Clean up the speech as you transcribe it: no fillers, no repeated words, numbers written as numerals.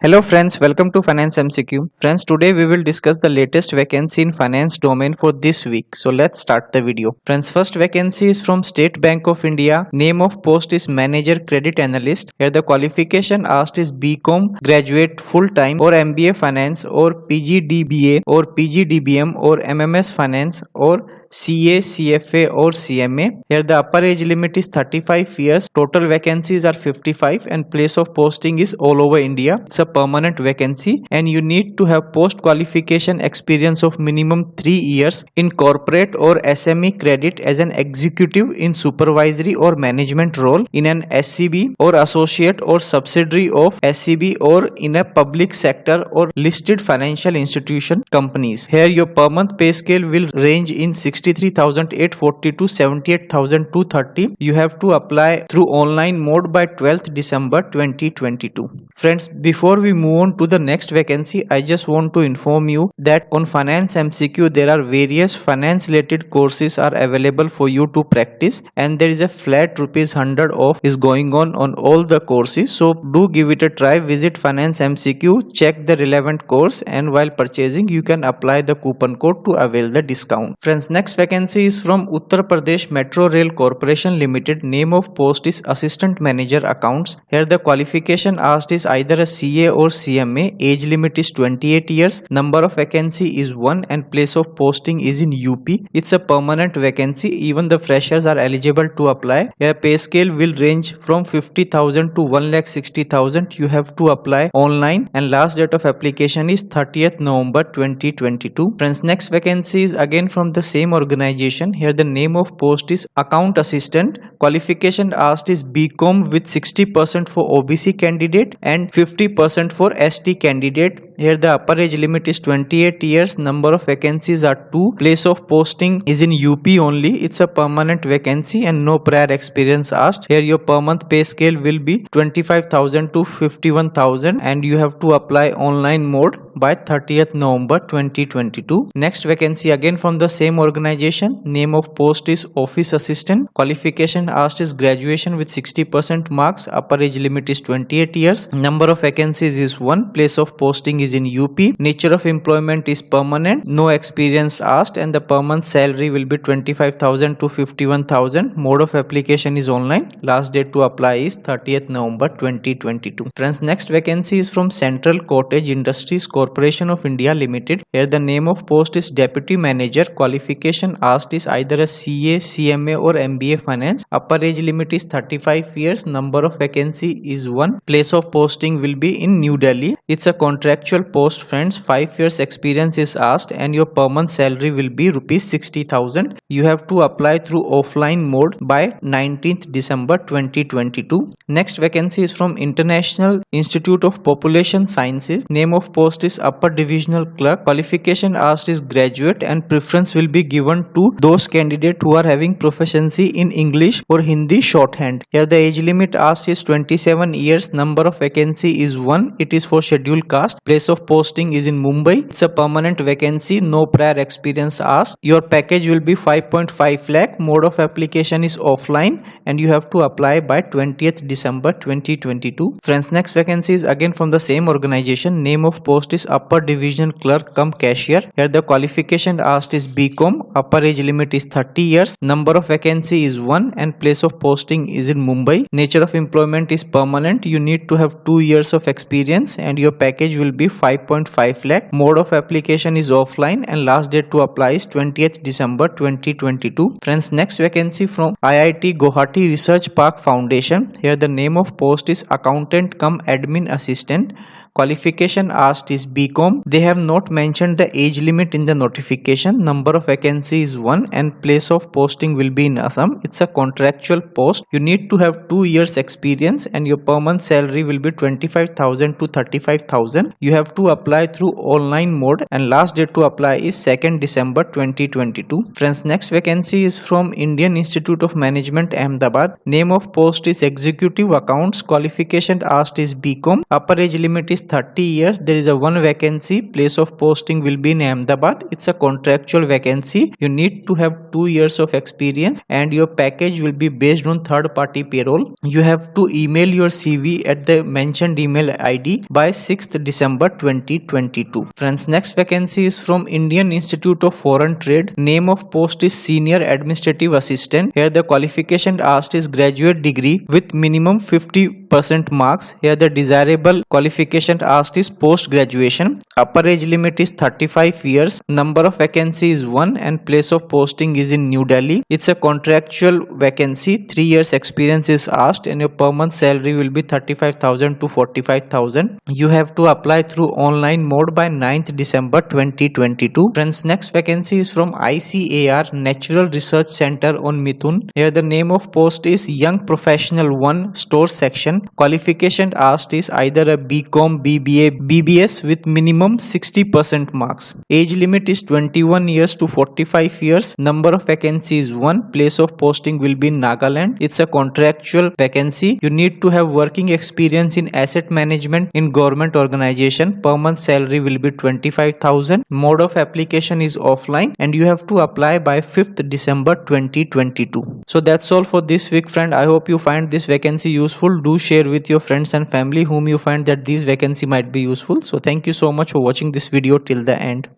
Hello friends, welcome to Finance MCQ. Friends, today we will discuss the latest vacancy in finance domain for this week. So let's start the video. Friends, first vacancy is from State Bank of India. Name of post is Manager Credit Analyst. Here the qualification asked is BCom graduate full time or MBA Finance or PGDBA or PGDBM or MMS Finance or CA, CFA or CMA. Here the upper age limit is 35 years. Total vacancies are 55 and place of posting is all over India. It's a permanent vacancy and you need to have post qualification experience of minimum 3 years in corporate or SME credit as an executive in supervisory or management role in an SCB or associate or subsidiary of SCB or in a public sector or listed financial institution companies. Here your per month pay scale will range in 63,840 to 78,230. You have to apply through online mode by 12th December 2022. Friends, before we move on to the next vacancy, I just want to inform you that on Finance MCQ there are various finance related courses are available for you to practice, and there is a flat rupees 100 off is going on all the courses. So do give it a try. Visit Finance MCQ, check the relevant course, and while purchasing you can apply the coupon code to avail the discount. Friends, next vacancy is from Uttar Pradesh Metro Rail Corporation Limited. Name of post is Assistant Manager Accounts. Here the qualification asked is either a CA or CMA. Age limit is 28 years. Number of vacancy is 1 and place of posting is in UP. It's a permanent vacancy. Even the freshers are eligible to apply. Here pay scale will range from 50,000 to 1,60,000. You have to apply online and last date of application is 30th November 2022. Friends, next vacancy is again from the same organization. Here the name of post is Account Assistant. Qualification asked is BCom with 60% for OBC candidate and 50% for ST candidate. Here the upper age limit is 28 years. Number of vacancies are 2. Place of posting is in UP only. It's a permanent vacancy and no prior experience asked. Here your per month pay scale will be 25,000 to 51,000 and you have to apply online mode by 30th November 2022. Next vacancy again from the same organization. Name of post is Office Assistant. Qualification asked is graduation with 60% marks. Upper age limit is 28 years. Number of vacancies is 1. Place of posting is in UP. Nature of employment is permanent. No experience asked and the per month salary will be 25,000 to 51,000. Mode of application is online. Last date to apply is 30th November 2022. Friends, next vacancy is from Central Cottage Industries Corporation of India Limited. Here the name of post is Deputy Manager. Qualification asked is either a CA, CMA or MBA Finance. Upper age limit is 35 years. Number of vacancy is 1. Place of posting will be in New Delhi. It's a contractual post, friends. 5 years experience is asked and your per month salary will be rupees 60,000. You have to apply through offline mode by 19th December 2022. Next vacancy is from International Institute of Population Sciences. Name of post is Upper Divisional Clerk. Qualification asked is graduate and preference will be given to those candidates who are having proficiency in English or Hindi shorthand. Here the age limit asked is 27 years. Number of vacancy is 1. It is for scheduled caste. Place of posting is in Mumbai. It's a permanent vacancy. No prior experience asked. Your package will be 5.5 lakh. Mode of application is offline and you have to apply by 20th December 2022. Friends, next vacancy is again from the same organization. Name of post is Upper Division Clerk cum Cashier. Here the qualification asked is BCom. Upper age limit is 30 years. Number of vacancy is 1 and place of posting is in Mumbai. Nature of employment is permanent. You need to have 2 years of experience and your package will be 5.5 lakh. Mode of application is offline and last date to apply is 20th December 2022. Friends, next vacancy from IIT Guwahati Research Park Foundation. Here the name of post is Accountant cum Admin Assistant. Qualification asked is BCom. They have not mentioned the age limit in the notification. Number of vacancy is 1 and place of posting will be in Assam. It's a contractual post. You need to have 2 years experience and your per month salary will be 25,000 to 35,000. You have to apply through online mode and last date to apply is 2nd December 2022. Friends, next vacancy is from Indian Institute of Management Ahmedabad. Name of post is Executive Accounts. Qualification asked is BCom. Upper age limit is 30 years. There is a one vacancy. Place of posting will be in Ahmedabad. It's a contractual vacancy. You need to have 2 years of experience and your package will be based on third party payroll. You have to email your CV at the mentioned email ID by 6th December 2022. Friends, next vacancy is from Indian Institute of Foreign Trade. Name of post is Senior Administrative Assistant. Here the qualification asked is graduate degree with minimum 50% marks. Here the desirable qualification asked is post graduation. Upper age limit is 35 years. Number of vacancy is 1 and place of posting is in New Delhi. It's a contractual vacancy. 3 years experience is asked and your per month salary will be 35,000 to 45,000. You have to apply through online mode by 9th December 2022. Friends, next vacancy is from ICAR Natural Research Center on Mithun. Here the name of post is Young Professional 1 Store Section. Qualification asked is either a BCom, BBA, BBS with minimum 60% marks. Age limit is 21 years to 45 years. Number of vacancies 1. Place of posting will be in Nagaland. It's a contractual vacancy. You need to have working experience in asset management in government organization. Per month salary will be 25,000. Mode of application is offline and you have to apply by 5th December 2022. So that's all for this week, friend. I hope you find this vacancy useful. Do share with your friends and family whom you find that this vacancy might be useful. So thank you so much for watching this video till the end.